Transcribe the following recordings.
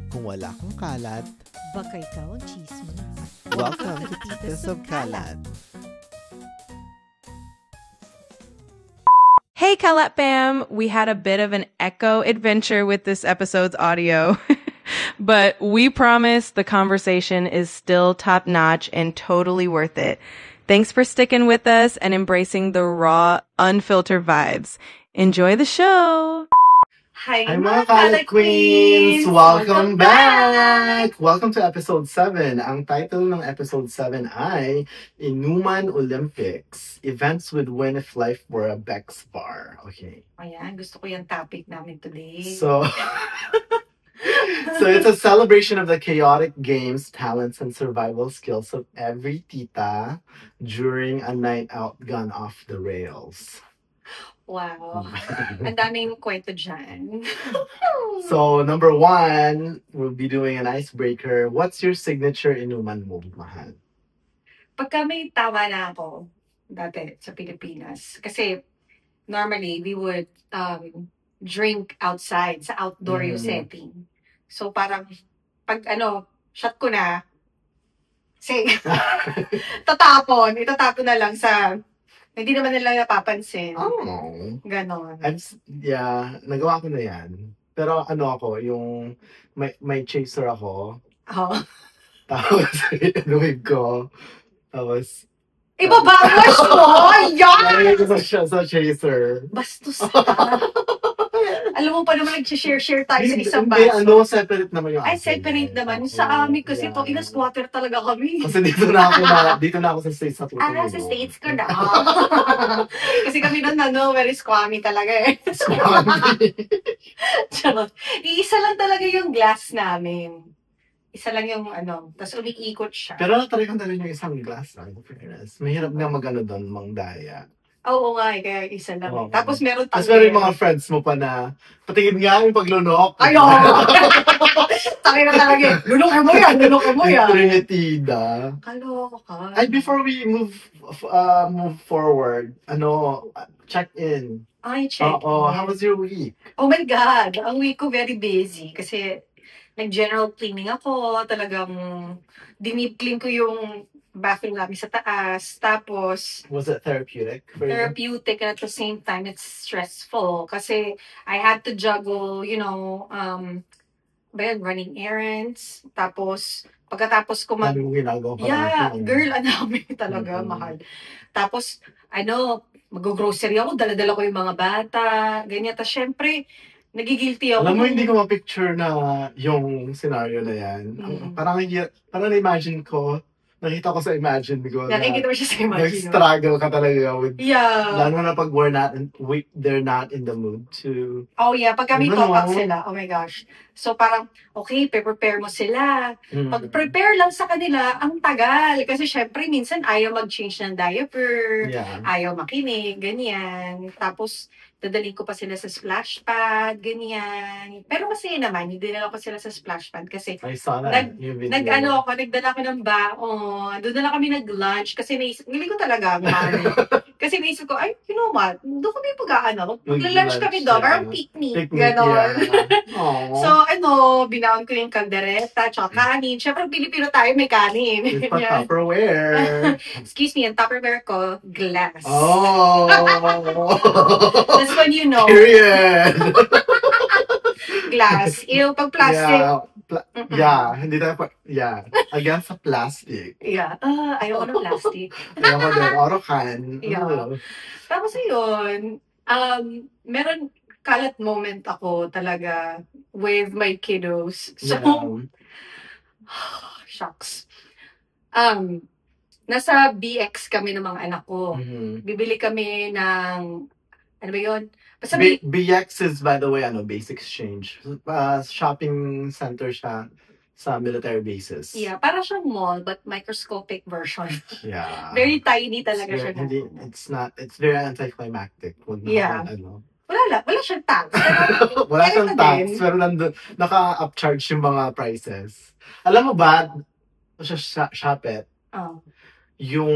Kung wala kang kalat, baka ikaw ang chismis. welcome to Titas of Kalat. Hey, Kalat fam! We had a bit of an echo adventure with this episode's audio, but we promise the conversation is still top notch and totally worth it. Thanks for sticking with us and embracing the raw, unfiltered vibes. Enjoy the show! Hi, Hi mga Kalat Queens! Welcome back! Welcome to episode 7. Ang title ng episode 7 ay Inuman Olympics, Events would win if life were a Bex bar. Okay. Ayan, gusto ko yung topic namin today. So it's a celebration of the chaotic games, talents, and survival skills of every tita during a night out gone off the rails. Wow. Ang daming kwento dyan. So, number 1, we'll be doing an icebreaker. What's your signature inuman mo, mahal? Pagka may tawa na ako, dati sa Pilipinas, kasi normally we would drink outside, sa outdoor yung setting. So parang, pag shot ko na, say, itatapon na lang sa, hindi naman nila napapansin. Oh. Ganon. Nagawa ko na yan. Pero ako, yung may chaser ako. Oh. Tapos, inuwig ko. Tapos, Ibabawas mo! Yan! nalagay ko sa chaser. Bastos ka. Alam mo pa naman nag-share tayo sa isang Hindi, baso. separate naman yung Ay, akin. separate naman. Sa amin kasi to, ina-squatter talaga kami. Kasi dito na ako sa States na tutulog. Sa States ko na. Kasi kami nun, very squammy talaga eh. Charot. Iisa lang talaga yung glass namin. Isa lang yung tapos umiikot siya. Pero natry ko na rin yung isang glass lang, fairness. Mahirap nga doon, mangdaya. Oo nga kaya isa lang. Oo. Tapos meron Tapos meron yung mga friends mo pa na, patingin nga yung paglunok. Ayaw! Taki na talaga. Lunukin mo yan. Trinitida. Kaloka. Ay, before we move forward, check in. Ay, check. Oo, how was your week? Oh my God! Ang week ko very busy kasi nag-general cleaning ako. Talagang dinip clean ko yung bathroom namin sa taas. Tapos, Was it therapeutic for you? therapeutic and at the same time, it's stressful. Kasi I had to juggle, running errands. Tapos, pagkatapos ko Dami mong ginagawa pa natin. girl, dami talaga, mahal. Tapos, mag-grocery ako, dala-dala ko yung mga bata, ganyan. Tapos, syempre, nagigilty ako. Alam mo, hindi ko ma-picture na yung scenario na yan. Parang na-imagine ko, nakita ko sa imagine ko Nakikita mo siya sa imagine. nag-struggle ka talaga with, Yeah. lalo na pag they're not in the mood to, Oh yeah, pag kami top up No. sila, oh my gosh. So parang, okay, prepare mo sila. Pag prepare lang sa kanila, ang tagal. Kasi syempre, minsan ayaw mag-change ng diaper, yeah. ayaw makinig, ganyan. Tapos, dadalhin ko pa sila sa splash pad, ganyan. Pero masaya naman, hindi dinala ko sila sa splash pad kasi I saw that. Yung video. nagdala ko ng baon. Doon na lang kami nag-lunch kasi galing ko talaga, mami. Kasi naisip ko, ay, you know what, doon kami magla-lunch kami doon, yeah. parang picnic, Picnic, gano'n. yeah. Aww. So, binaon ko yung kaldereta, tsaka kanin. Siyempre, Pilipino tayo, may kanin. It's pa Yan. Tupperware. Excuse me, ang Tupperware ko, glass. Oh. That's when you know. Period. Glass. Pag plastic. Yeah. Hindi tayo against sa plastic. Yeah. Ayaw ko ng plastic. Ayoko din. Orokan. Yeah. Tapos yun, meron kalat moment ako talaga with my kiddos. So, shucks. Nasa BX kami ng mga anak ko. Bibili kami ng, ano ba yun? Basta BX is, by the way, base exchange. Shopping center siya sa military bases. Yeah, para siyang mall, but microscopic version. Yeah. Very tiny talaga siya. It's very anticlimactic. Yeah. Wala siyang tax. Wala siyang tax, pero naka-upcharge yung mga prices. Alam mo ba, sa Shopet, yung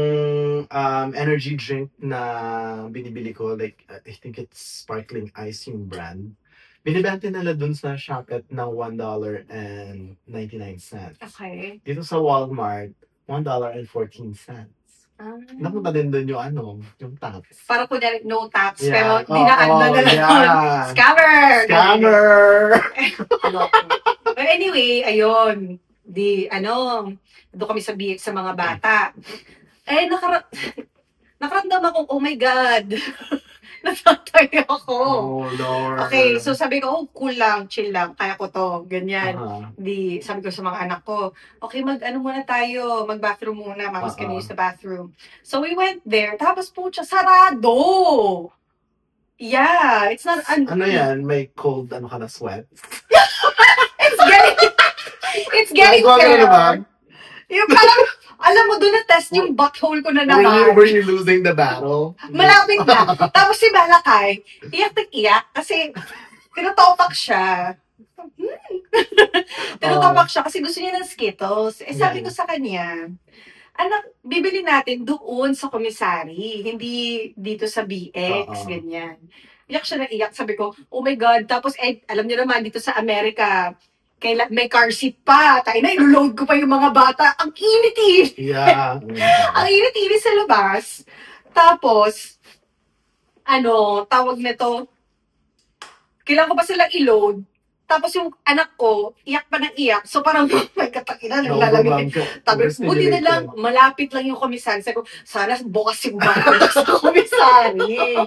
energy drink na binibili ko, like, I think it's Sparkling Ice yung brand. Binibenta nila dun sa Shopee ng $1.99. Okay. Dito sa Walmart, $1.14. Ah. Napunta din dun yung yung tax. Para kunyari, no tax, Yeah. pero dinaan na lang. Yeah. Scammer! Scammer! But anyway, ayun. Doon kami sa BX sa mga bata. Nakaramdam ako, oh my God. Natatay ako. Oh, Lord. Okay, so sabi ko, oh, cool lang, chill lang, kaya ko to, ganyan. Sabi ko sa mga anak ko, okay, muna tayo, mag-bathroom muna, mama's gonna use the bathroom. So we went there, tapos po siya, sarado! Yeah, it's not, Ano yan? May cold, ka na, sweat? it's getting there. Yung parang, alam mo, doon na-test yung butthole ko na naman. Were you losing the battle? Malapit na. Tapos si Malakay, iyak kasi tinutopak siya. Tinutopak siya kasi gusto niya ng Skittles. Sabi ko sa kanya, anak, bibili natin doon sa komisari, hindi dito sa BX, ganyan. Iyak siya na iyak. Sabi ko, oh my God. Tapos, alam niyo naman, dito sa Amerika, may car seat pa. Tayo na, ilo-load ko pa yung mga bata. Ang init-init. Yeah. Ang init-init sa labas. Tapos, tawag nito, kailangan ko pa silang i-load. Tapos yung anak ko, iyak pa ng iyak. So parang, may katakinan, naglalamig. Tapos, buti na lang, malapit lang yung komisari. Sabi ko, sana bukas yung bata sa komisari.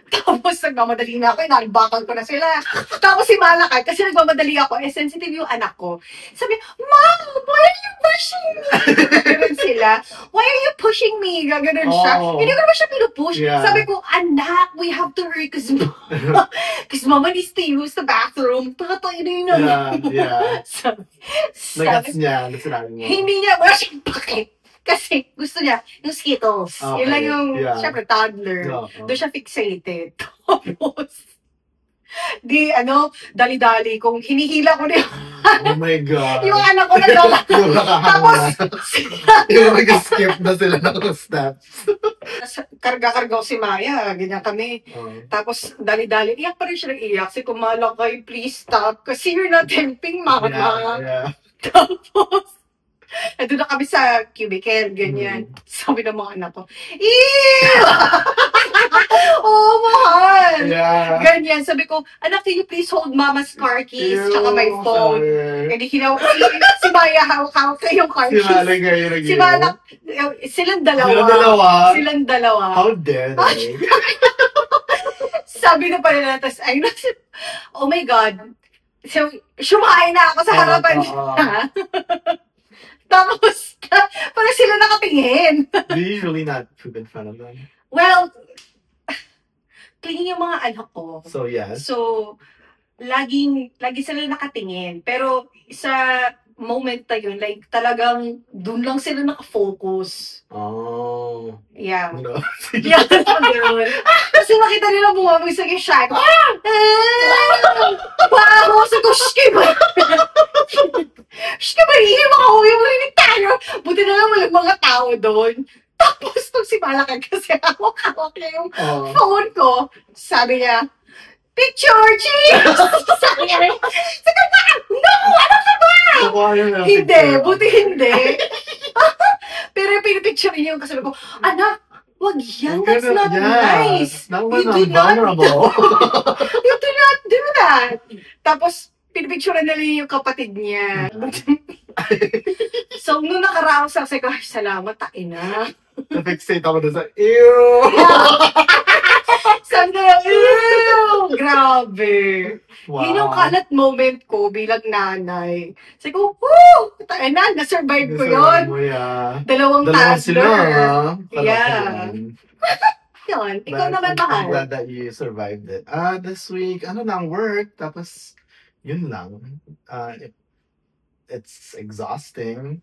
Tapos, nagmamadali na ako, inalbakan ko na sila. Tapos si Malakay, kasi nagmamadali ako, sensitive yung anak ko. Sabi, Mom, why are you pushing me? Ganun sila. Why are you pushing me? Ganun siya. Hindi ko naman siya pinupush. Yeah. Sabi ko, anak, we have to hurry because Mama needs to use the bathroom. Pakatay na yun. Yeah. Nagats niya, sinabi mo. Hindi niya, wala siyang pakit. Kasi gusto niya yung Skittles. Okay. Yun lang yung, syempre, toddler. Uh-huh. Doon siya fixated. Tapos, dali-dali, kung hinihila ko na oh my God. yung anak ko na lola. Tapos, yung mag-skip na sila ng steps. Karga-karga ko si Maya, ganyan kami. Tapos, dali-dali, iyak pa rin siya ng iyak. Si Kumalakay, please stop. Kasi you're not helping Mama. Yeah. Tapos, doon na kami sa cubicle, ganyan. Sabi ng mga anak ko, ew! Oh, mahal! Yeah. Ganyan. Sabi ko, anak, can you please hold Mama's car keys tsaka my phone? Hindi si Maya hawak-hawak na yung car keys. Si Malak, silang dalawa. Silang dalawa. How dare they? Sabi na pala na, tapos, oh my God. So, sumakay na ako sa harapan niya. Tapos, parang sila nakatingin. Do you usually not poop in front of them? Well, clean yung mga anak ko. So, yes. So, lagi sila nakatingin. Pero, sa moment na yun, like, talagang doon lang sila nakafocus. Oh. Yeah. No. Yeah, kasi makita nila bumabag sa shot. Wow! Sa ko, shkiba! Shkiba, hindi makahuwi mo rin tayo. Buti na lang walang mga tao doon. Tapos, nung si Malakay kasi hawak-hawak niya yung phone ko, sabi niya, picture, cheese! Sabi niya rin, no! Ano ka ba? Hindi, buti hindi. Pero yung pinipicture niya yung kasabi ko, anak, wag yan, that's not nice. That was vulnerable. You do not do that. Tapos, pinipicture nila yung kapatid niya. So, nung nakaraos ako, sabi ko, ay, salamat, taina. Na-fixate ako doon sa, ew! Sabi na, ew! Grabe. Wow. Yun yung kalat moment ko bilang nanay. Sabi ko, woo! Taina, na-survive ko yun. Dalawang sila, ha? Yeah. Yun, ikaw naman mahal. I'm glad that you survived it. This week, lang, work. Tapos, yun lang. It's exhausting.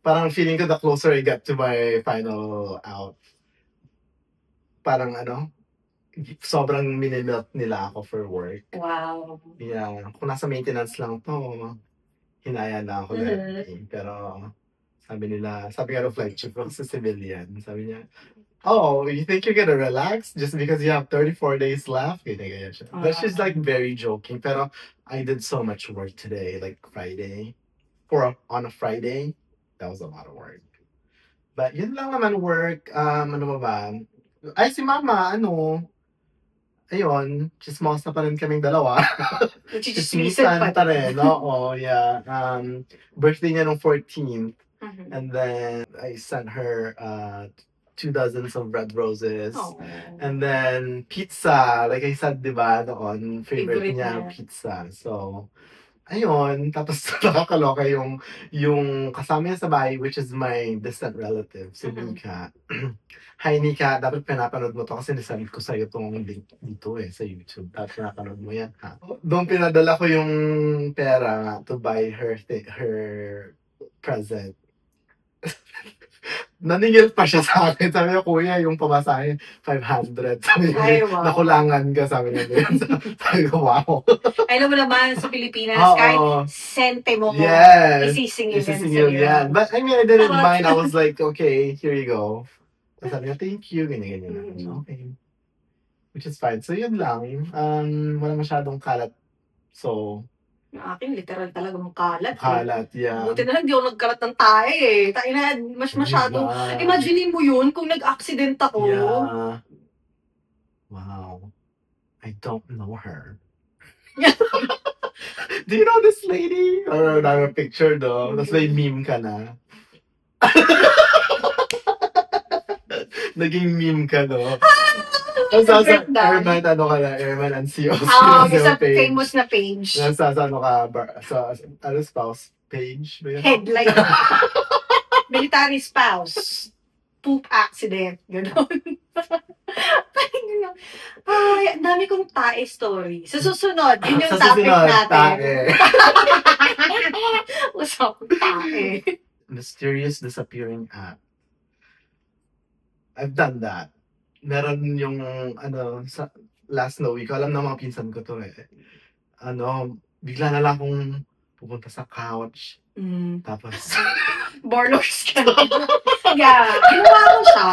Parang feeling ko the closer I get to my final out, parang sobrang minimilk nila ako for work. Wow. Yeah. Kung nasa maintenance lang to, hinaya na ako dati. Pero sabi nga ng flight chief ko sa civilian, sabi niya, oh, you think you're gonna relax just because you have 34 days left? Ganyan siya. But she's like very joking. Pero I did so much work today, like Friday. On a Friday, that was a lot of work. But yun lang naman work. Ano ba? Ay, si Mama, ayun, chismosa pa rin kaming dalawa. Chismisan pa pa rin. Oo, yeah. Birthday niya nung 14th. Mhm. And then I sent her 2 dozens of red roses. Oh. And then pizza. Like I said, di ba, noon, favorite Favorite niya niya. pizza. So, ayun. Tapos nakakaloka yung kasama niya sa bahay, which is my distant relative, si Mhm. Nika. Hi, Nika. Dapat pinapanood mo to kasi nisend ko sa'yo itong link dito sa YouTube. Dapat pinapanood mo yan, ha? Doon pinadala ko yung pera to buy her present. Naningil pa siya sa akin. Sabi niya, kuya, yung pamasahe, 500. Sabi niya, Ay, wow. nakulangan ka. Sabi niya, sabi ko, wow. Alam mo naman, sa Pilipinas, Oo. kahit sentimo mo, Yes. isisingil yan Isisingil sa'yo. yan. But I mean, I didn't Charot. mind. I was like, okay, here you go. Tapos sabi niya, thank you. Ganyan. Mhm. Okay. Which is fine. So, yun lang. Wala masyadong kalat. So, Yung akin, literal talagang kalat. kalat, yeah. Buti na lang, di ako nagkalat ng tae eh. Tayo na, masyadong... Diba? Imagine mo yun, kung nag-accident ako. Yeah. Wow. I don't know her. Do you know this lady? Or a picture though. Tapos may meme ka na. Naging meme ka, no? Tapos sa Airman, Airman and CEO. Isa famous na page. Sa spouse page? Ba yun? Headline. Military spouse. Poop accident. Ganon. Ay, ang dami kong tae story. Sa susunod, yun yung topic natin. Usapang tae. Mysterious disappearing app. I've done that. Meron yung, sa last na week, alam na mga pinsan ko to eh. Bigla na lang akong pupunta sa couch. Tapos, Borlocks ka. Yeah. Ginawa ko siya.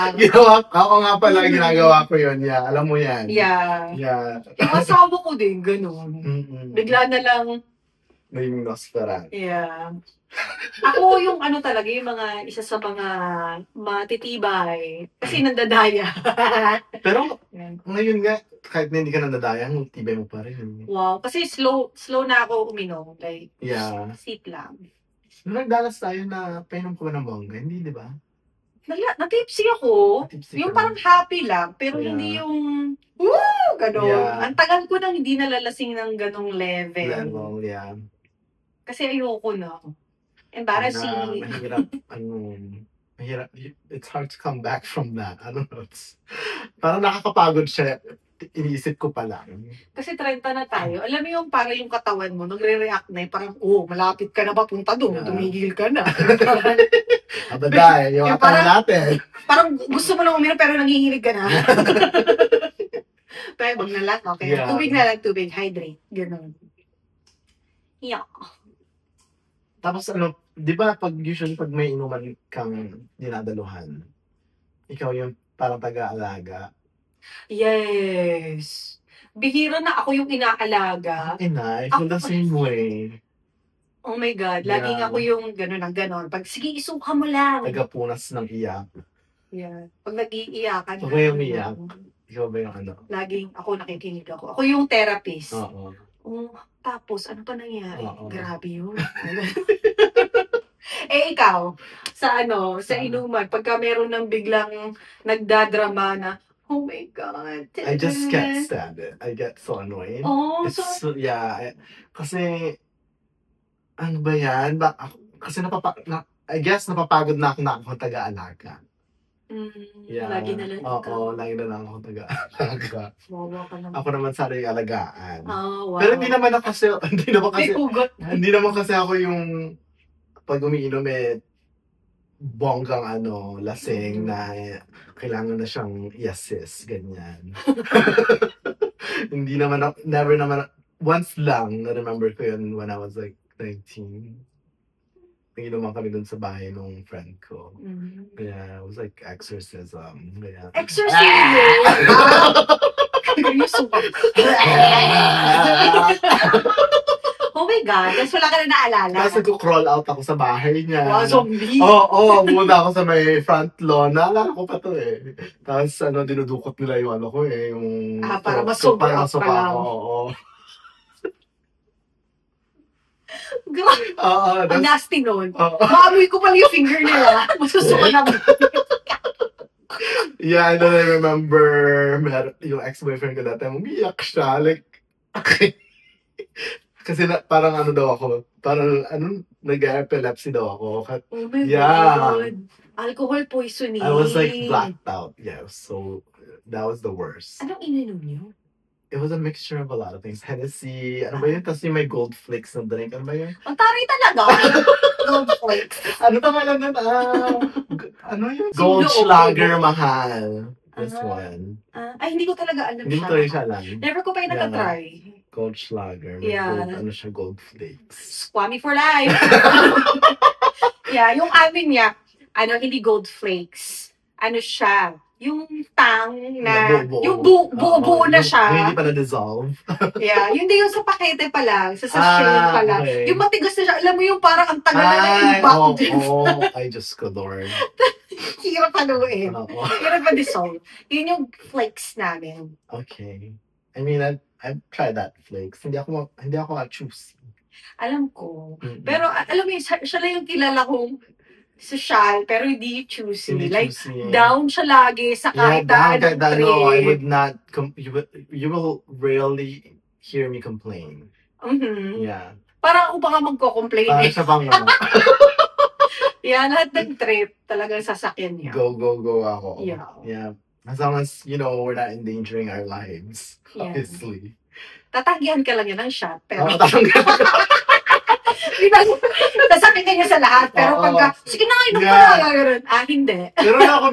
ako nga pala, ginagawa ko yun. Yeah, alam mo yan. Yeah. Yeah. Yung asawa ko din, ganun. Bigla na lang, May Nosferatu. yeah. Ako yung talaga, yung mga isa sa mga matitibay. Kasi nandadaya. Pero, Yan. ngayon nga, kahit na hindi ka nandadayang, tibay mo pa rin. Wow, kasi slow na ako uminom. Like, Yeah. sip lang. Nung nagdalas tayo na painom ko ba ng bongga? Hindi, di ba? Natipsy ako. Tipsy Yung ka parang happy lang, pero Yeah. hindi yung, woo! Ganon. Yeah. Ang tagal ko nang hindi nalalasing ng ganong level. level, yeah. Kasi ayoko na. Embarrassing. Mahirap. It's hard to come back from that. I don't know. Parang nakakapagod siya. Iniisip ko pa lang. Kasi 30 na tayo. Alam mo yung parang yung katawan mo, nagre-react na parang, malapit ka na papunta doon. Yeah. Tumigil ka na. Abaday, yung Yung atang parang- natin. Parang gusto mo lang uminom pero nangihinig ka na. Pero wag na lang, okay. Yeah. Tubig na lang, tubig. Hydrate. Ganun. Yeah. Tapos di ba usually pag may inuman kang dinadaluhan, ikaw yung parang taga-alaga. Yes. Bihira na ako yung inaalaga. I feel the same way. Oh my God. Laging Yeah. ako yung gano'n ng gano'n. Pag, sige, isuka mo lang. Taga-punas ng iyak. Yeah. Pag nag-iiyakan. Pag may umiyak. Ikaw ba yung Laging ako nakikinig ako. Ako yung therapist. Oo. Tapos, ano pa nangyari? Oo. Grabe yun. Ikaw, sa sa inuman, pagka meron ng biglang nagdadrama na, oh my God. I just can't stand it. I get so annoyed. Oh, Yeah. Kasi, ano ba yan? Kasi I guess napapagod na ako taga-alaga. Yeah. Lagi na lang Oo, lagi na lang ako taga-alaga. Wawa ka naman. Ako naman sana yung alagaan. Wow. Pero hindi naman May hugot. hindi naman kasi ako yung pag umiinom bonggang lasing na kailangan na siyang i-assist, ganyan. Hindi naman never naman, once lang, na-remember ko yun when I was like 19. Naginuman kami dun sa bahay nung friend ko. Mhm. Yeah, it was like exorcism. Yeah. Exorcism! You're so Oh my God, tapos wala ka na naalala. Tapos nag-crawl out ako sa bahay niya. Wow, zombie. Oo, muna ako sa may front lawn. Naalala ko pa to eh. Tapos dinudukot nila yung ko eh. Yung, para ma-sober para up ka masuka lang. ako. Oo. Grabe, Oo. ang nasty nun. Oo. Maamoy ko pala yung finger nila. Masusuka na ba? Yeah, and then I remember yung ex-boyfriend ko dati, umiyak siya. Like, okay. Kasi parang daw ako, parang nag-epilepsy daw ako. Oh my Yeah. God. Alcohol poisoning. I was like blacked out. Yeah, so that was the worst. Anong ininom niyo? It was a mixture of a lot of things. Hennessy, ano ba yun? Tapos yung may gold flakes na drink. Ano ba yun? Ang taray talaga. Gold flakes. Ano pangalan nun? Ano yun? Sino? Goldschlager Mahal. This Ah. one. Ay, hindi ko talaga alam Hindi siya. ko rin siya alam. Never ko pa yung Yeah. nakatry. Goldschlager. May Yeah. gold, siya, gold flakes. Squammy for life. Yeah, yung amin niya, hindi gold flakes. Ano siya? Yung tang na, buo-buo. yung buo-buo na siya. Hindi pa na-dissolve. Yeah, yun din yung sa pakete pa lang, sa sachet pa lang. Okay. Yung matigas na siya, alam mo yung parang ang tagal na na-impact. I just adored. Hirap haluin. Oo. Hirap ma-dissolve. Yun yung flakes namin. Okay. I mean, I've tried that flakes. Hindi ako choose. Alam ko. Mm-mm. Pero alam mo, siya lang yung kilala kong social, pero hindi choosy. Hindi Like, choosy. down siya lagi sa kahit down, anong trip. no, I would not, you will rarely hear me complain. Mhm. Yeah. Parang ako pa nga magko-complain Parang eh. siya pang Yeah, lahat ng trip talagang sasakyan niya. go ako. Yeah. Yeah. As long as, we're not endangering our lives. Yeah. Obviously. Tatanggihan ka lang yan ng shot, pero sasakyan ka niya sa lahat, pero Oo. pagka, sige na, inom Yeah. ka na, gano'n. Hindi. Pero na ako,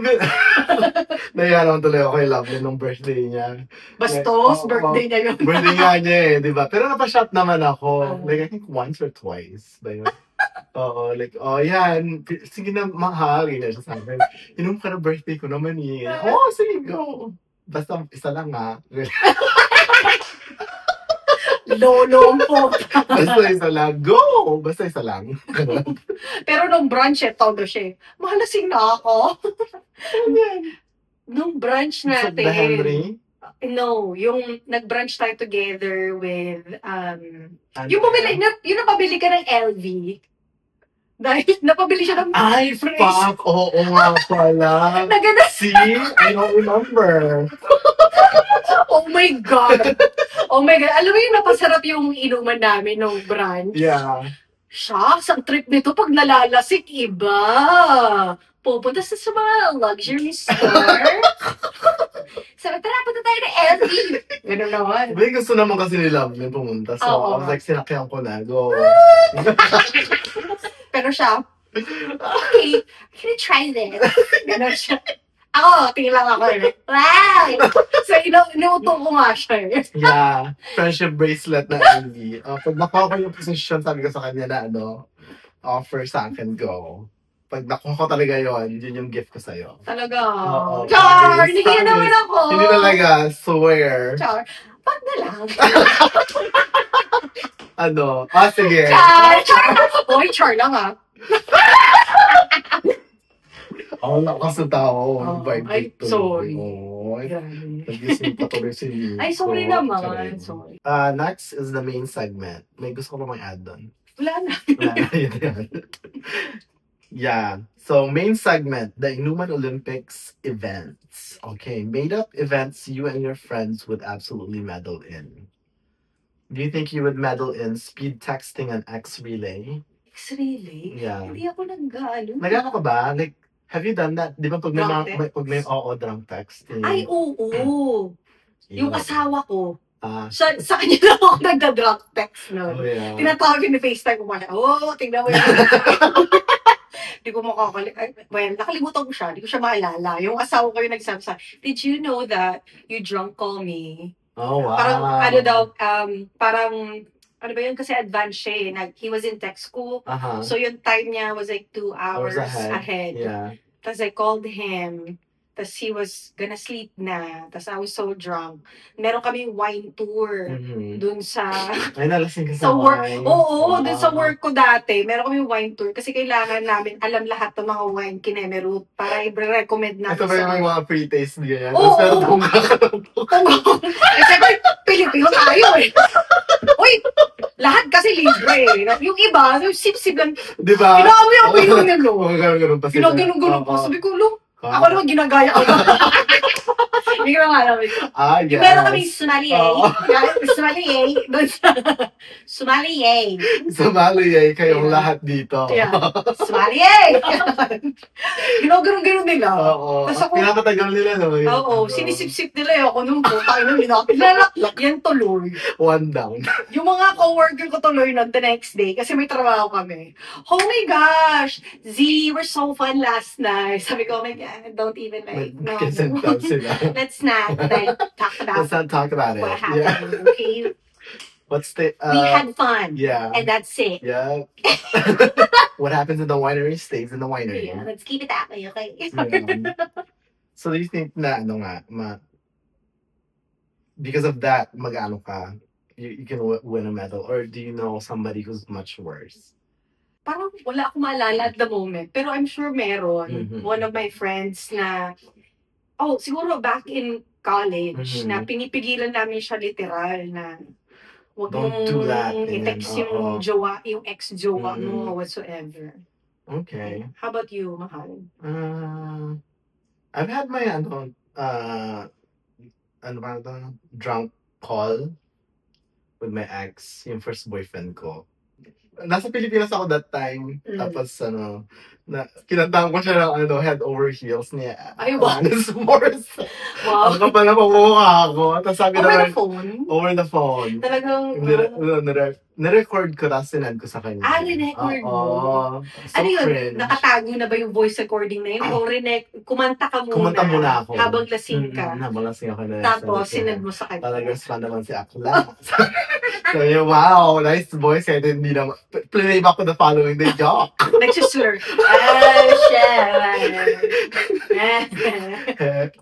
nahiya naman tuloy ako kay Lovely nung birthday niya. Bastos, Oo. birthday niya yun. Birthday nga niya eh, di ba? Pero napashot naman ako. Oo. Like, I think once or twice. Ba yun? Oo, like, yan. Sige na, mahal. Ganyan siya sa akin. Inom ka na birthday ko naman eh. Sige, go. Basta isa lang ha. Lolo po. Basta isa lang. Go! Basta isa lang. Ganun. Pero nung brunch, todo siya. Mahalasing na ako. Nung brunch So, natin. the Henry? No, yung nag-brunch tayo together with, Ano? yung napabili ka ng LV. Dahil napabili siya ng Ay, phrase. fuck! Oo nga pala. Na gano'n. See? I don't remember. Oh my God. Oh my God. Alam mo yung napasarap yung inuman namin nung brunch? Yeah. Shucks, ang trip nito pag nalalasik, iba. Pupunta sa mga luxury store. Sabi, tara, punta tayo na LV. Ganun naman. May gusto naman kasi ni Love yung pumunta. So, Oo. I was like, sinakyan ko na. Go. Pero siya, okay, can you try this? Ganun siya. Ako, tingin lang ako. Wow! So, inuuto ko nga siya. Yeah. Friendship bracelet na LV. Pag nakuha ko yung position, sabi ko sa kanya na offer sa akin, go. Pag nakuha ko talaga yun yung gift ko sa'yo. Talaga. Oo, Char! promise, Hindi naman promise. ako. Hindi talaga, swear. Char. Pag na lang. Sige. Char! Char! Oy, char lang ah. Lakas ng tao. Oh, Vibe ay, dito. sorry. Oh, Grabe. nagising pa tuloy si Nico. Ay, sorry naman. Charing. Sorry. Next is the main segment. May gusto ko pa mag-add doon. Wala na. Yeah. So, main segment, the Inuman Olympics events. Okay, made up events you and your friends would absolutely medal in. Do you think you would medal in speed texting and X relay? Really? Yeah. Hindi ako nag-ano. Nagano ka ba? Like, have you done that? Di ba pag may, Drunk pag may drunk texting? Ay, oo. Yung asawa ko. Sa kanya lang ako nagda-drunk text Oh, nun. yeah. Tinatawag yung FaceTime ko muna. Tingnan mo yun. Di ko nakalimutan ko siya. Di ko siya maalala. Yung asawa ko yung nagsabi sa, did you know that you drunk call me? Oh, wow. Parang, parang ano ba yun? Kasi advanced siya eh. He was in tech school. Uh-huh. So yung time niya was like 2 hours ahead. Yeah. Tapos I called him. Tapos he was gonna sleep na. Tapos I was so drunk. Meron kaming wine tour dun sa... Ay, nalasing ka sa sa work. wine. Oo, dun sa work ko dati. Meron kaming wine tour. Kasi kailangan namin alam lahat ng mga wine kinemerut para i-recommend namin. Ito ba yung mga pre-taste niya yan? Oo. Tapos meron tong kakalampok. Kasi Pilipino tayo eh. Uy, lahat kasi libre eh. Yung iba, yung sip-sip lang. Di ba? Pinakami ako yung nilo. Ganun pa sila. Pinag-ganun pa. Sabi ko, lo, ako naman ginagaya ko. Hindi ko nga alam. Ah, yes. Meron kami sommelier. Sommelier. Doon sa sommelier. Sommelier kayong Yeah. lahat dito. Yeah. Sommelier! Ginaganon nila. Oo. Tapos ako- Pinapatagal nila no? Oo, sinisip-sip nila eh. Ako nung po, tayo nung nilalaklak yan tuloy. One down. Yung mga co-worker ko tuloy nun the next day kasi may trabaho kami. Oh my gosh! Z, we're so fun last night. Sabi ko, oh my God, don't even like, no. Nagkisentan sila. Let's not like, talk Let's about not talk about it. what Yeah. happened, okay? What's the... We had fun. Yeah. And that's it. Yeah. What happens in the winery stays in the winery. Yeah, let's keep it that way, okay? Yeah. So do you think na ano nga, because of that, mag-ano ka, you can win a medal? Or do you know somebody who's much worse? Parang wala akong maalala at the moment. Pero I'm sure meron. Mhm. One of my friends na, siguro back in college, Mhm. na pinipigilan namin siya literal na wag Don't mong do that, i-text ganyan, oo. yung jowa, yung ex-jowa Mhm. mo whatsoever. Okay. How about you, Mahal? I've had my ano ba ito? Drunk call with my ex, yung first boyfriend ko. Nasa Pilipinas ako that time. Tapos kinantahan ko siya ng head over heels niya. Ay, wow. Alanis Morris. Wow. Ang kapal na pamukha ako. Tapos sabi Over the naman, phone? over the phone. Talagang, Nirecord ko, tapos sinad ko sa kanya. nirecord mo? Oo. So ano yun? cringe. Nakatago na ba yung voice recording na yun? O kumanta ka muna? Kumanta muna ako. Habang lasing ka? Habang lasing ako na. Tapos, sinad mo sa kanya? Talagang fan naman si Akla. So, yun, wow, nice voice. Kaya hindi na, playback ko the following day, joke. Nagsislur. Oh, shit.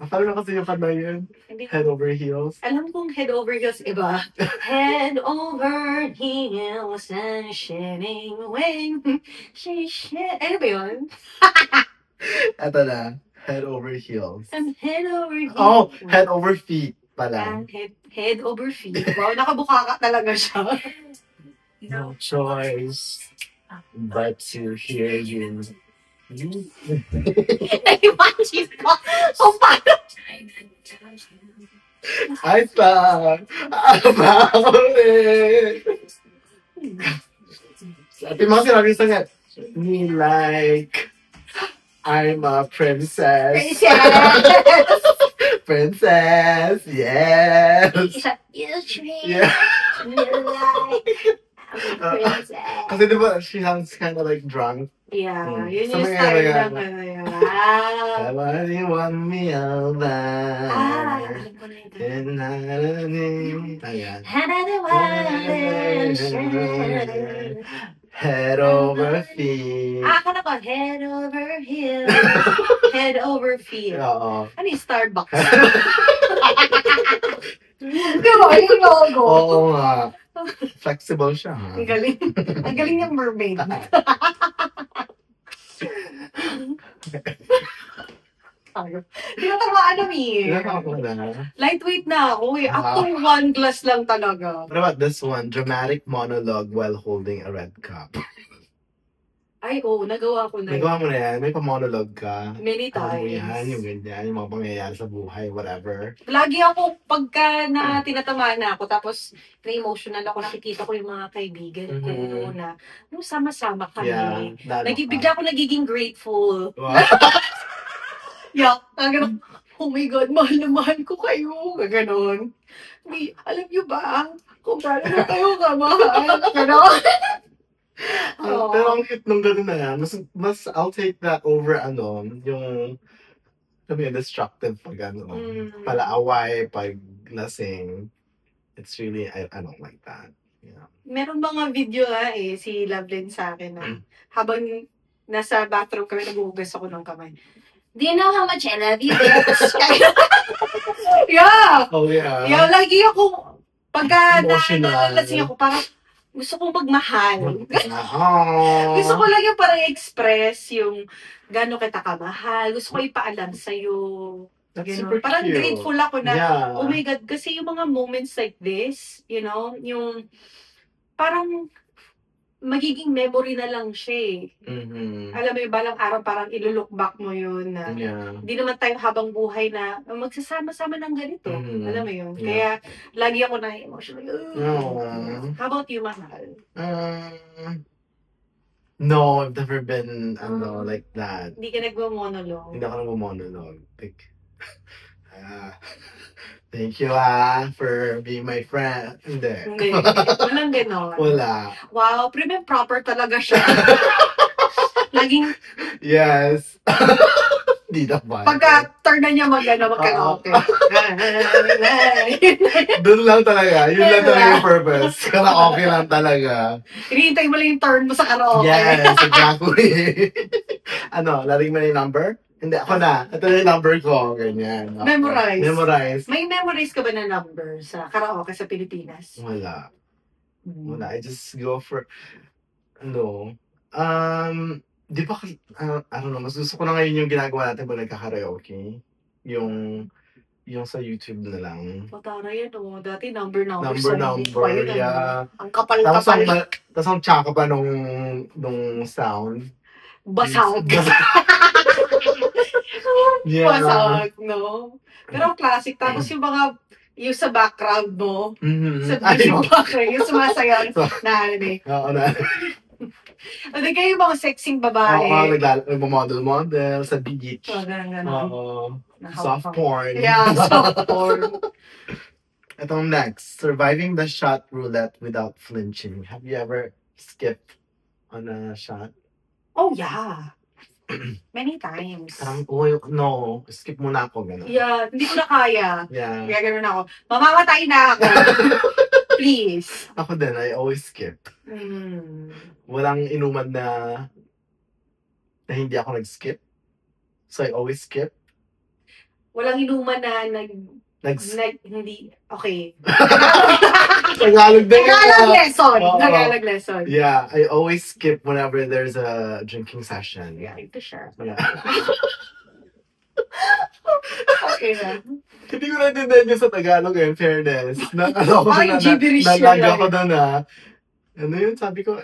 Paano na kasi yung kanta yun? Hindi- Head over heels. Alam kong head over heels, iba. Head over heels and shining wing. Ano ba yun? Eto na, head over heels. And head over heels. Oh, head over feet pala. And head over feet. Wow, nakabuka ka talaga siya. No choice but to hear you. Na-imagine ko kung paano. I thought about it. At yung mga sinabi sa nga, me like, I'm a princess. Princess, yes. You treat Yeah. me like I'm a princess. Kasi diba, she sounds kind of like drunk. Yeah, yun So, yung may style ano ng ano yun. Why do you want me over? Alam ko na ito. Ayan. Another one. Head over feet. Akala ko, head over heels. Head over feet. Oo. Ano yung Starbucks? Di ba? Yung logo. Oo nga. Flexible siya, ha? Ang galing. Ang galing yung mermaid. Tinatamaan namin. Nakaka na. Lightweight na ako eh. Akong one glass lang talaga. What about this one? Dramatic monologue while holding a red cup. Ay, nagawa ko na Nagawa mo na yan? May pa-monologue ka? Many Ano mo yan? times. Yung ganyan, yung mga pangyayari sa buhay, whatever. Lagi ako, pagka na tinatamaan na ako, tapos na-emotional ako, nakikita ko yung mga kaibigan ko Mhm. na nung sama-sama kami. Yeah. lalo ka. Bigla ako nagiging grateful. Wow. Yeah, gano'n. Oh my God, mahal na mahal ko kayo. Gano'n. Alam niyo ba kung paano na kayo kamahal? Gano'n. Oo. Pero ang cute nung gano'n na yan. Mas I'll take that over yung destructive pag Mm. palaaway, pag lasing. It's really, I don't like that. Yeah. Meron mga video si Lovelyn sa akin na habang nasa bathroom kami, naghuhugas ako ng kamay. Do you know how much I love you, bitch? Yeah! Oh, yeah. Yeah, lagi ako, pagka Emotional. nalasing ako, parang gusto kong magmahal. Oh. Gusto ko lang yung parang express yung gano'n kita kamahal. Gusto ko ipaalam sa'yo. That's Ganun. super Parang cute. grateful ako na, Yeah. oh my God, kasi yung mga moments like this, you know, yung parang magiging memory na lang siya eh. Mhm. Alam mo yung balang araw parang ilulook back mo yun na Yeah. hindi naman tayo habang buhay na magsasama-sama ng ganito. Mhm. Alam mo yun? Yeah. Kaya lagi ako na emotional. Aw. How about you, mahal? No, I've never been like that. Hindi ka nagmo-monologue. Hindi ako nag-monologue. Like, thank you for being my friend. Hindi. Hindi. Walang ganon. Wala. Wow, prim and proper talaga siya. Laging Yes. Hindi na ba? pagka turn na niya mag-karaoke. Doon lang talaga. Yun lang talaga yung purpose. Karaoke lang talaga. Hinihintay mo lang yung turn mo sa karaoke. Yes, exactly. Laring mo na yung number? Hindi, ako na. Ito na yung number ko. Ganyan. Okay. Memorize. Memorize. May memorize ka ba na number sa karaoke sa Pilipinas? Wala. Hmm. Wala. I just go for, di ba, I don't know, mas gusto ko na ngayon yung ginagawa natin pag nagka-karaoke. Yung sa YouTube na lang. Patara yan dati number Number, pa yun, yeah. Ang Tapos kapal-kapal. ang tsaka pa nung sound. Basag. Yeah. Basag, no? Pero ang classic. Tapos yung mga, yung sa background mo, Mhm. sa Ay, music background, yung sumasayaw na Oo na. O di kayo yung mga sexing babae. Oo, nagmamodel sa beach. Ganun. Oo. Soft porn. Yeah, soft porn. Itong next, surviving the shot roulette without flinching. Have you ever skipped on a shot? Oh, yeah. Many times. No, skip muna ako. Ganun. Yeah, hindi ko na kaya. Yeah. Kaya ganun ako. Mamamatay na ako. Please. Ako din, I always skip. Walang inuman na hindi ako nag-skip. So I always skip. Walang inuman na hindi, okay. Tagalog din. Tagalog lesson. Oo. Tagalog lesson. Yeah, I always skip whenever there's a drinking session. Yeah, ito siya. Yeah. Okay na. Hindi ko natindihan yung sa Tagalog in fairness. Parang gibberish yun. Nalag ako doon ano yun, sabi ko,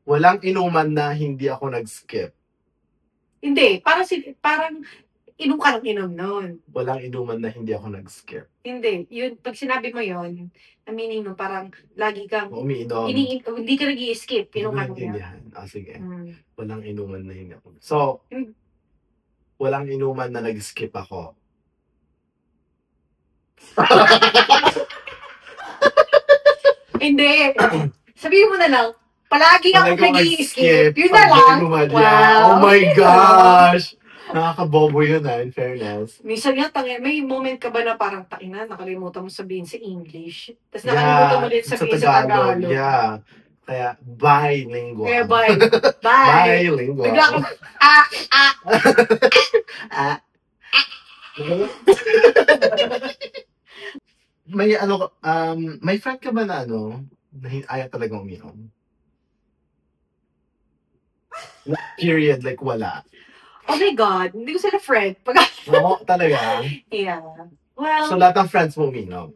walang inuman na hindi ako nag-skip. Hindi, parang inom ka ng inom nun. Walang inuman na hindi ako nag-skip. Hindi, yun, pag sinabi mo yun, meaning no, parang lagi kang, Umiinom. hindi ka nag-i-skip, inom ka Hindi nun. naintindihan. Sige. Mm. Walang inuman na hindi ako. So, Hmm. walang inuman na nag-skip ako. Hindi. Sabihin mo na lang, palagi ako Talagang nag-i-skip. Yun pag na lang. inuman, Wow. yeah. Oh my gosh! Nakakabobo yun in fairness. Minsan nga, may moment ka ba na parang takina, nakalimutan mo sabihin sa English. Tapos nakalimutan mo din sabihin sa Tagalog. Yeah. Kaya, bilingual. Kaya bye. Bye. Bilingual. Bigla akong, May may friend ka ba na ayaw talagang uminom? Period, like wala. oh my God, hindi ko sila friend. Oo, talaga. Yeah. Well, So, lahat ng friends mo uminom?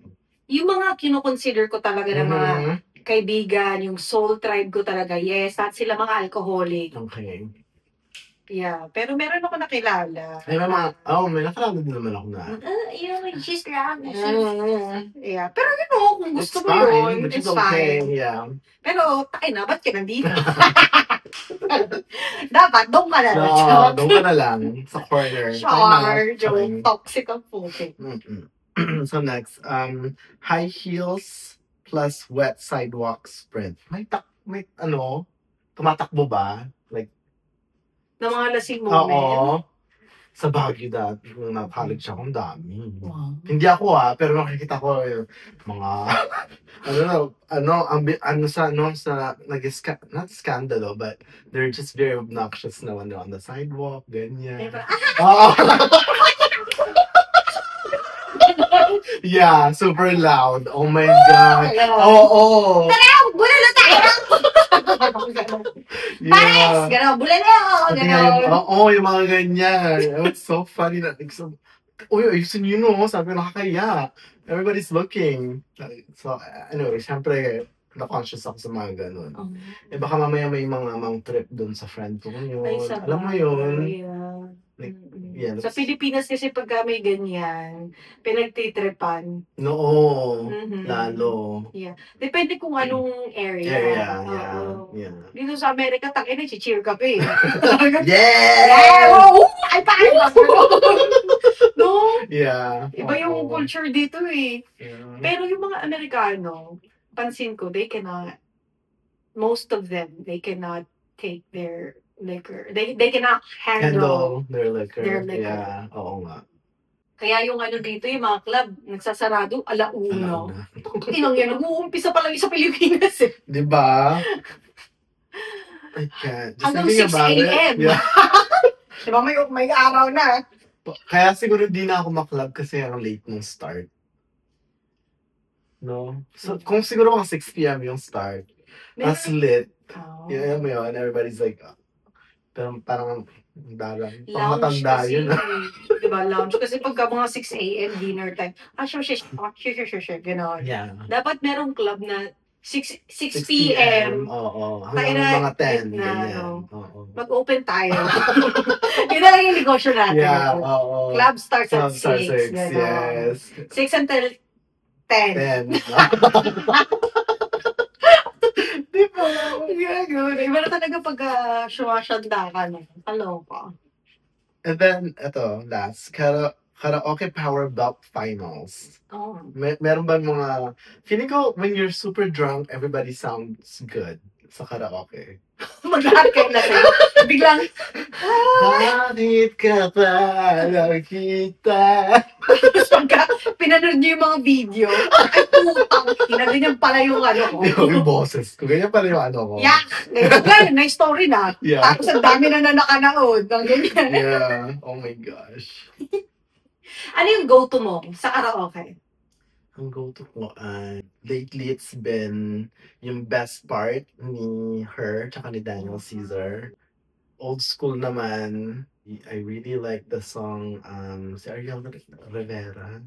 yung mga kinoconsider ko talaga ng mga Mhm. kaibigan, yung soul tribe ko talaga, yes, at sila mga alcoholic. Okay. Yeah, pero meron ako nakilala. Ay, may nakalala din naman ako na. She's lang. Yeah, pero kung gusto It's mo fine, yun, which is it's okay, fine. yeah. Pero, na, ba't ka nandito? Dapat, doon ka na. No, doon ka na lang, sa corner. Char, Fine. joke, toxic ang puti. So next, high heels plus wet sidewalk sprint. May tumatakbo ba? Like, Na mga lasing moment. oo. Sa Baguio dati, kung na-college ako, ang dami. Wow. Hindi ako pero nakikita ko yung mga, not scandalo, but they're just very obnoxious na when they're on the sidewalk, ganyan. Oo. Yeah, super loud. Oh my God. Oo. Bulalo tayo! Pares! Gano'n, bulalo! Gano'n. Oo, yung mga ganyan. It was so funny na, uy, ayusin yun, no? Sabi ko, nakakaya. Everybody's looking. So, anyway, syempre, na-conscious ako sa mga ganun. Eh, baka mamaya may mga mang trip dun sa friend ko yun. Ay, Alam mo yun? Yeah. Like, yeah, Sa Pilipinas kasi pagka may ganyan, pinagtitripan. Oo, Mhm. lalo. Depende kung anong area. Oo. Yeah. Dito sa Amerika, tangina, cheer ka pa eh. Yeah! Oh, ay, paano? No? Yeah. Iba yung Oo. culture dito eh. Yeah. Pero yung mga Amerikano, pansin ko, most of them, they cannot take their liquor. They cannot handle. Handle their liquor. Their liquor. Yeah, oo nga. Kaya yung ano dito, yung mga club, nagsasarado, alauna. Alauna. Inang yan, nag-uumpisa pa lang sa Pilipinas eh. Diba? I can't. Just Hanggang thinking 6 about it. a.m. Yeah. Diba may araw na. Kaya siguro di na ako maklub kasi ang late nung start. No? So, kung siguro mga 6 p.m. yung start, tas lit. Oh. Yeah, mo yun, everybody's like, pero parang darang. Pang Lounge matanda kasi, yun. diba, lounge. Kasi pagka mga 6 a.m. dinner time, sure, gano'n. Yeah. Dapat merong club na 6 6 p.m. Oo. Tayo Hanggang na, mga 10. na, Ganyan. no. Oo. Mag-open tayo. Yun na lang yung negosyo natin. Yeah, oo. Club starts at Club starts 6. 6, yes. 6 until 10. 10. Diba? Yeah, good. Iba na talaga pag sumasyanda ka, no? Kaloka. And then, ito, last, karaoke power belt finals. Oh. Meron ba mga, feeling ko, when you're super drunk, everybody sounds good sa karaoke. Maglahat kayo na sa'yo. Biglang, Bakit ka pa nakita? tapos pagka pinanood niyo yung mga video, ay putang, ganyan pala yung ano ko. Yung boses ko. Ganyan pala yung ano ko. Yak! Ganyan, nice story na. Yeah. Tapos ang dami na nakanood. Ang ganyan. Yeah. Oh my gosh. Ano yung go-to mo sa karaoke? Ang go-to ko, lately it's been yung best part ni her tsaka ni Daniel Caesar. Old school naman, I really like the song, si Ariel Rivera.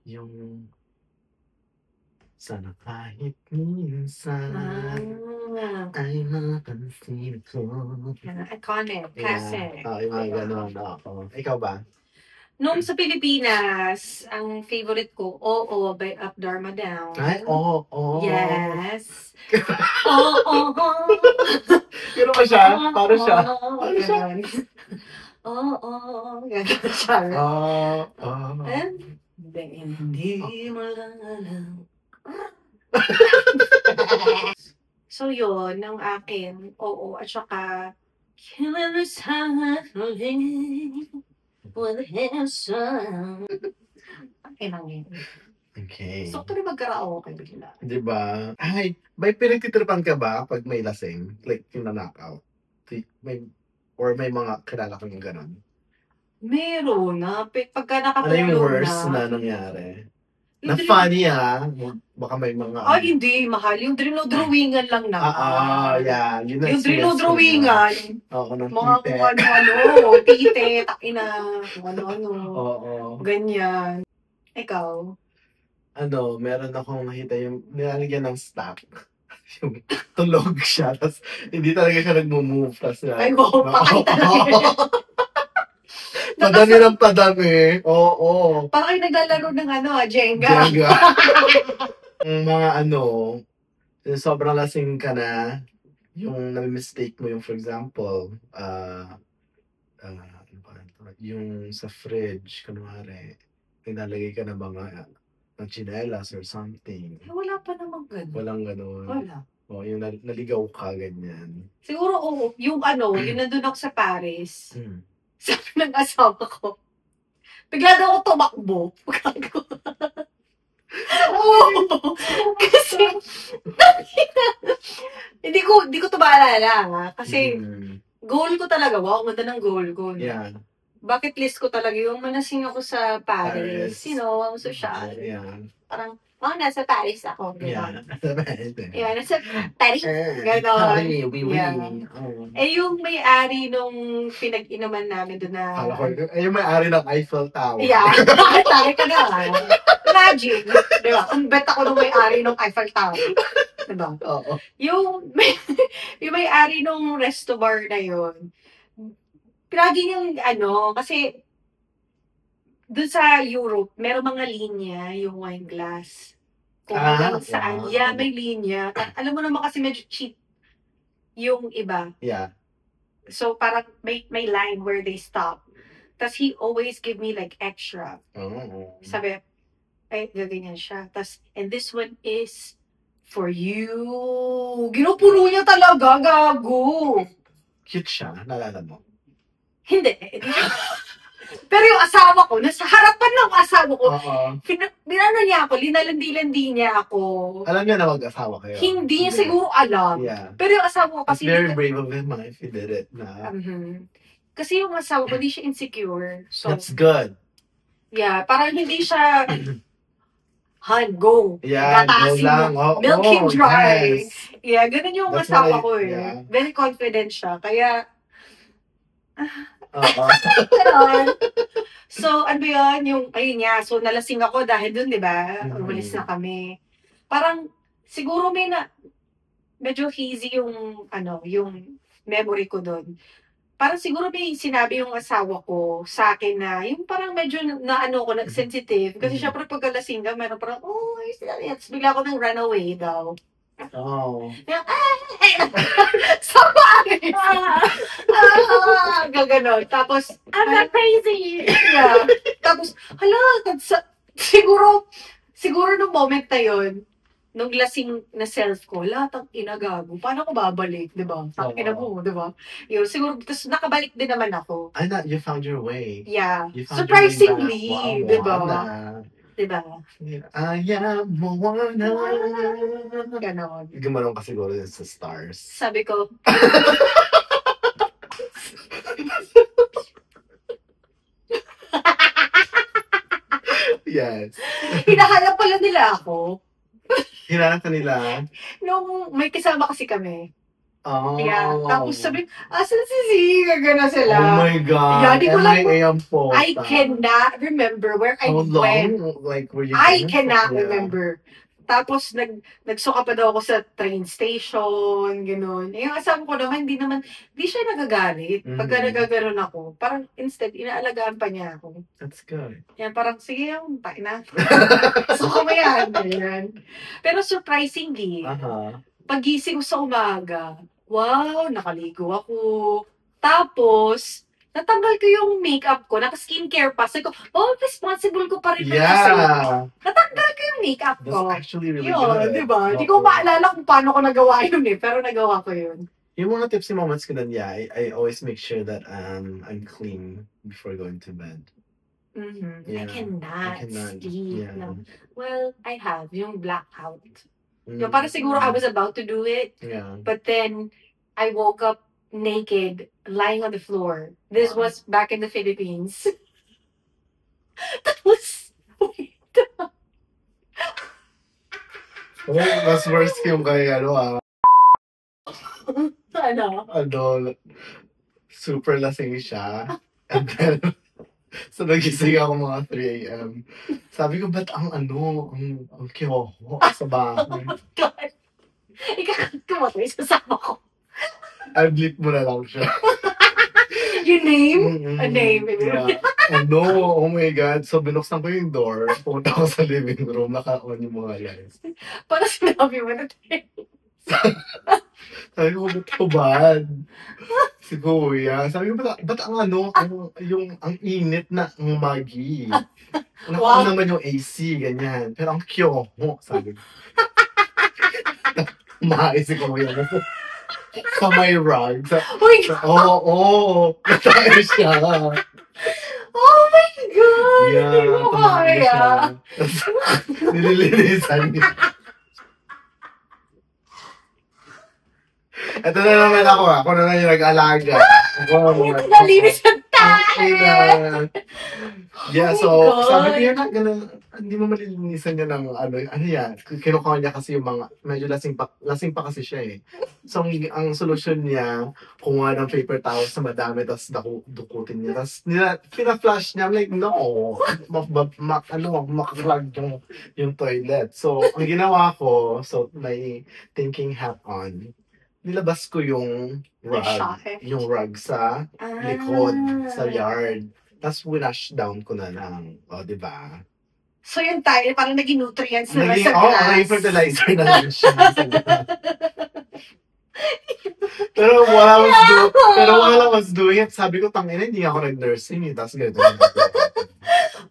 Yung, sana kahit minsan ay mapansin ko. Iconic. Classic. Yung mga ganon. Oo. Ikaw ba? Nung sa Pilipinas, ang favorite ko, Oo by Up Dharma Down. Ay, oo. Yes. Oo. Pero ba siya? Paano siya? Paano siya? Oo. Ganun siya. Oo. Hindi mo lang alam. So yun, ng akin, Oo, at saka, kailan sa huling with his son. Ay, nangin. Okay. So, ito rin mag-karaoke bigla. Diba? Ay, may pinagtitripan ka ba pag may lasing? Like, yung na-knockout? Or may mga kilala kang ganon? Meron na. Pagka Ano nakatulog yung worst na nangyari? Na funny baka may mga... Ay, hindi. Mahal. Yung drawingan lang na. Yeah. Yun Yung drawingan. Oo, ng Mga tite. kung ano-ano. Tite, takina. Kung ano-ano. Oo. Ganyan. Ikaw? Meron akong nakita yung nilalagyan ng stack. Yung tulog siya, tapos hindi talaga siya nag-move. Ay, wow, patay talaga. Padami ng padami. Oo. Parang kayo naglalaro ng Jenga. Jenga. Yung mga yung sobrang lasing ka na, yung nami-mistake mo yung, for example, yung sa fridge, kunwari, nilalagay ka na mga ng chinelas or something. Wala pa namang ganun. Walang ganun. Wala. O, yung naligaw ka, ganyan. Siguro, yung nandun ako sa Paris, Sabi ng asawa ko, bigla daw ako tumakbo. Oo. Kasi, hindi ko to maalala, ha? Kasi, goal ko talaga, wow, ganda ng goal ko. Yeah. Bucket list ko talaga yung manasing ako sa Paris. You know, ang social. Yeah. Parang, nasa Paris ako. Yeah. Yeah, nasa Paris. Ganon. Yeah. Eh, yung may-ari nung pinag-inuman namin doon na... yung may-ari ng Eiffel Tower. Yeah. Tari ka na. Imagine. Diba? Ang bet ako nung may-ari ng Eiffel Tower. Diba? Oo. Yung may-ari nung resto bar na yun, lagi niyang kasi doon sa Europe, meron mga linya yung wine glass. Kung hanggang saan. Wow. Yeah, may linya. Alam mo naman kasi medyo cheap yung iba. Yeah. So, parang may line where they stop. Tapos, he always give me like extra. Oh. Sabi, ay, gaganyan siya. Tapos, and this one is for you. Ginupuno niya talaga, gago. Cute siya, naalala mo. Hindi. Pero yung asawa ko, nasa harapan ng asawa ko, binano niya ako, linalandi-landi niya ako. Alam niya na mag-asawa kayo. Hindi niya siguro alam. Yeah. Pero yung asawa ko It's kasi... very brave of him if he did it. Kasi yung asawa ko, hindi siya insecure. So, that's good. Yeah, parang hindi siya... Han, go. Yeah, Gatasin go lang. mo. Milk him dry. Yes. Yeah, ganun yung That's asawa why, ko eh. yeah. Very confident siya. Kaya... So, ano yun? Yung, ayun niya. So, nalasing ako dahil dun, di ba? Umalis na kami. Parang, siguro medyo hazy yung, yung memory ko dun. Parang siguro may sinabi yung asawa ko sa akin na, yung parang medyo sensitive. Kasi syempre pagkalasing ka, meron parang, bigla ako ng runaway daw. Oh. Sorry! Gaganon. Tapos, I'm not crazy! Yeah. Tapos, siguro nung moment na yun, nung lasing na self ko, lahat ang inagago. Paano ko babalik, di ba? Ina mo, di ba? Yun, siguro, tapos nakabalik din naman ako. You found your way. Yeah. You found Surprisingly, your way back. Wow, di ba? Diba? I am Moana. Ganon. Gumanong ka siguro yun sa stars. Sabi ko, Yes. hinahanap pala nila ako. Hinanap ka nila? Nung may kasama kasi kami. Oh. Yeah. Tapos sabi, asan si Zia? Gano'n sila. Oh my God. Yeah, di ko lang, po. I cannot remember where I How went. long? Like, were you I there? cannot Yeah. remember. Tapos, nagsuka pa daw ako sa train station, gano'n. Eh, yung asawa ko naman, hindi siya nagagalit. Pagka nagaganon ako, parang instead, inaalagaan pa niya ako. That's good. Yan, parang, sige yung tain na. Suka mo yan. Ganyan. Pero surprisingly, pagising ko sa umaga, wow, nakaligo ako. Tapos, natanggal ko yung makeup ko, naka-skincare pa. Sabi ko, responsible ko pa rin. Yeah. Natanggal ko yung makeup ko. That's actually really Yun, good. diba? Hindi ko maalala kung paano ko nagawa yun pero nagawa ko yun. Yung mga tipsy moments ko dun, I always make sure that I'm clean before going to bed. Yeah. I cannot sleep. Yeah. No. Well, I have yung blackout. Yung parang siguro I was about to do it, but then I woke up naked, lying on the floor. This was back in the Philippines. Tapos, mas worse yung kay super lasing siya. And then, so nagising ako mga 3 a.m. Sabi ko, ba't ang kiyoho sa bahay? God. Ikaw sasama ko. I-bleep mo na lang siya. Your name? A name. Yeah. Oh my God. So, binuksan ko yung door. Pumunta ko sa living room. Naka-on yung mga lights. Para sinabi mo na Sabi ko, ba't ko bad? Si Kuya. Sabi ko, ba't ang ang init na ang magi? Wow. Naman yung AC, ganyan. Pero ang kyoho, sabi ko. Mahay si Kuya. Sa may rug. Oh my God! Tayo siya. Oh my God! Hindi ko tumayo kaya. Nililinisan niya. Ito na naman ako. Ako na yung nag-alaga. Nalinis ang tayo! Yeah, Oh so, my God. sabi ko, you're not gonna, hindi mo malilinisan niya ng, ano yan, kinukuha niya kasi yung mga, medyo lasing pa kasi siya eh. So, ang solusyon niya, kumuha ng paper towels na madami, tapos dukutin niya, tapos pina-flush niya, I'm like, no, makaklag yung toilet. So, ang ginawa ko, so, may thinking hat on, nilabas ko yung rug sa likod, sa yard. Tapos winash down ko na lang. O, diba? So yung tayo, parang naging nutrients na Naging, sa grass. naging fertilizer na lang siya. Pero while I was doing it, sabi ko, tangina, hindi ako nag-nursing eh. Tapos ganito.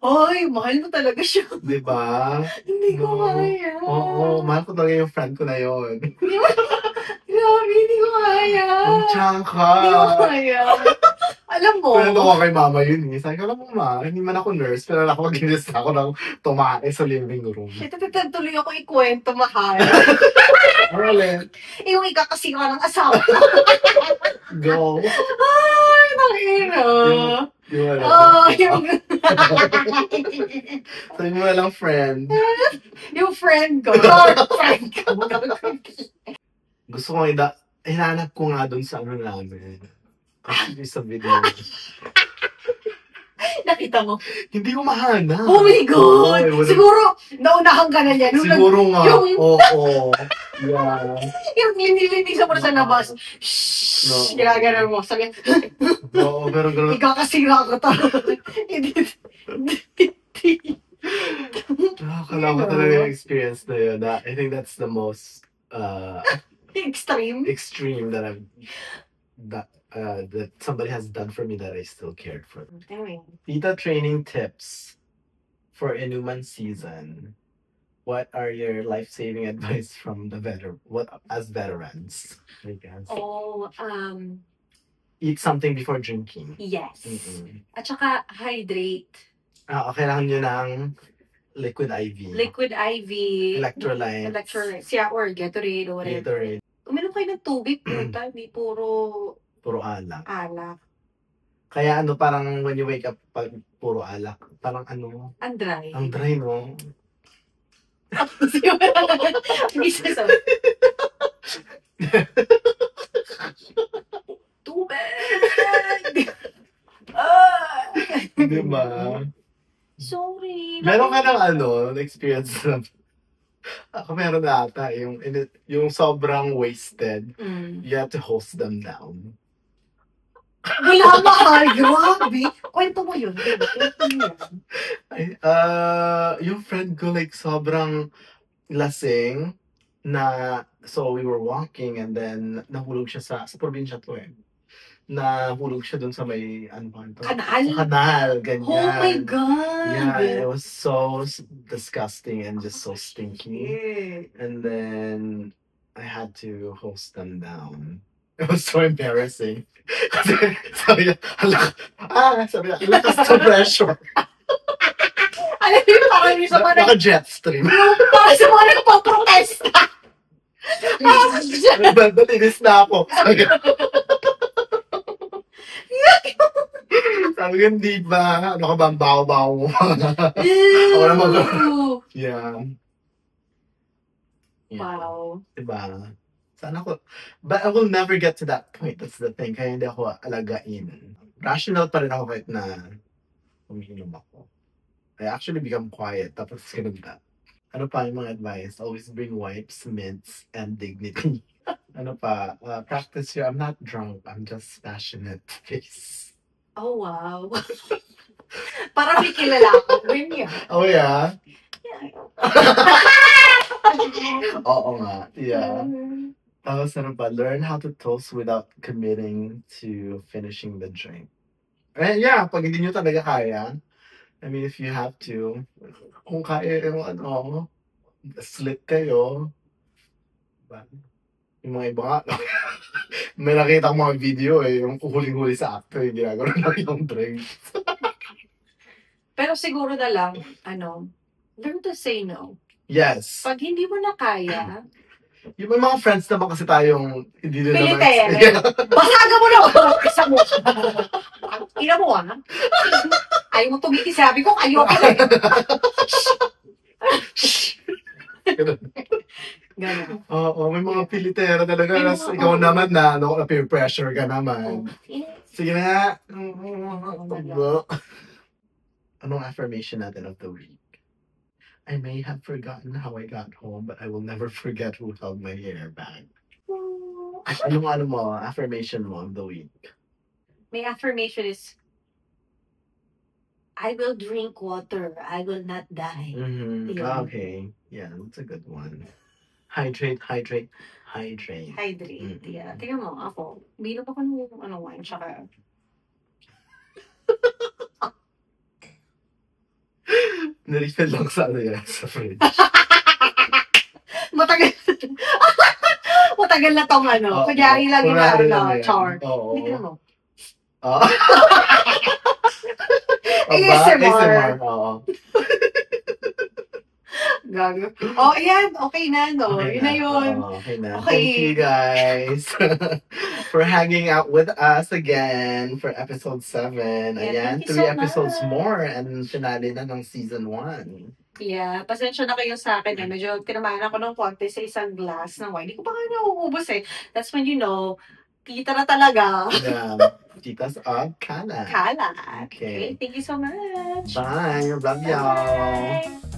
Oy, mahal mo talaga siya. Diba? Hindi ko kaya. Oo, mahal ko talaga yung friend ko na yun. Grabe, hindi ko kaya. Ang tsangka. Hindi ko kaya. Alam mo. Pero ko kay mama yun eh. Sabi ko, alam mo ma, hindi man ako nurse, pero ako mag-inis ako ng tumae sa living room. Shit, tuloy ako ikwento, mahal. Alright. Yung ikakasi ka ng asawa. Go. Ay, nakina. Yung ano. Yung... Sabi mo lang friend. yung friend ko. Friend ko. Gusto ko hinanap ko nga dun sa ano namin. Kasi sa video. Nakita mo? Hindi ko mahanap. Oh my God! Siguro, naunahan ka na niya. Siguro nga. Oo. Yeah. Yung linilinisan mo na sa labas. Shhh! No. Ginagano mo. Sabi, Oo, pero gano'n. ikakasira ko talaga. Nakakala ko talaga yung experience na yun. I think that's the most Extreme. extreme that that somebody has done for me that I still cared for. Tita training tips for Inuman season. What are your life-saving advice from the as veterans? I guess. Eat something before drinking. Yes. Mm-mm. At saka, hydrate. Kailangan nyo ng liquid IV. Liquid IV. Electrolytes. Yeah, or Gatorade or whatever. Gatorade. Uminom kayo ng tubig, puta. Hindi puro Alak. alak. Kaya parang when you wake up, pag puro alak, parang Ang dry. ang dry, no? Isa sa... Tubig! Di ba? Sorry. Meron ka ng experience na ako meron na ata, yung sobrang wasted, you have to host them down. Wala, mahal. Grabe. Kwento mo yun. Kwento mo yun. Yung friend ko, like, sobrang lasing na, so we were walking and then nahulog siya sa probinsya to eh. Nahulog siya dun sa may, ano ba ito? Kanal? Sa kanal, ganyan. Oh my God. Yeah, it was so disgusting and just so stinky. And then I had to host them down. It was so embarrassing. Kasi sabi niya, lakas to pressure. Alam mo yung parang yung sa mga Naka-jet stream. parang sa mga nagpaprotesta. Nalinis na ako. Sabi ko, hindi ba? Ano ka ba? Ang baho-baho mo. Ako naman. Yeah. Wow. Diba? Sana ko. But I will never get to that point. That's the thing. Kaya hindi ako alagain. Rational pa rin ako kahit na umiinom ako. I actually become quiet. Tapos ganun na. Ano pa yung mga advice? Always bring wipes, mints, and dignity. Ano pa? Practice your, I'm not drunk. I'm just passionate face. Oh, wow. Parang may kilala ko. When Oh, yeah? Oo nga. Yeah. Tapos ano pa? Learn how to toast without committing to finishing the drink. And yeah, pag hindi nyo talaga kaya, I mean, if you have to, kung kaya yung slit kayo, Yung mga iba nga, may nakita akong mga video yung huling-huli sa actor, yung ginagawa lang yung drink. Pero siguro na lang, learn to say no. Yes. Pag hindi mo na kaya, Yung may mga friends naman kasi tayong hindi nila Pilite. Basaga mo na ako. Isa mo. Ina mo ayaw mo tumiti. Sabi ko, ayoko na. Ganun. Oo, may mga pilitera talaga. May Tapos mga- ikaw naman na, peer pressure ka naman. Sige na nga. Anong affirmation natin of the week? I may have forgotten how I got home, but I will never forget who held my hair back. Anong mo, affirmation mo of the week? My affirmation is, I will drink water. I will not die. Mm-hmm. Yeah. Okay. Yeah, that's a good one. Hydrate. Hydrate. Mm-mm. Yeah. Tingnan mo, ako. Binom ako ng wine, tsaka Nirefill lang sa yan, sa fridge. matagal. Matagal na tong Oo. Kunyari lang yung Kunwari lang yan. char. Oo. Tingnan mo. Oo. ASMR. Oo. Gago. Oh, ayan. Okay na, no? Yun na yun. Okay na. Okay. Thank you guys for hanging out with us again for episode 7. Yeah, Ayan, thank you 3 so episodes much. more and finale na ng season 1. Yeah, pasensya na kayo sa akin. Medyo tinamaan ako ng konti sa isang glass ng wine. Hindi ko pa nga nauubos eh. That's when you know, tita na talaga. Yeah. Titas of Kala. Kala. Okay. Okay, thank you so much. Bye. Love y'all. Bye.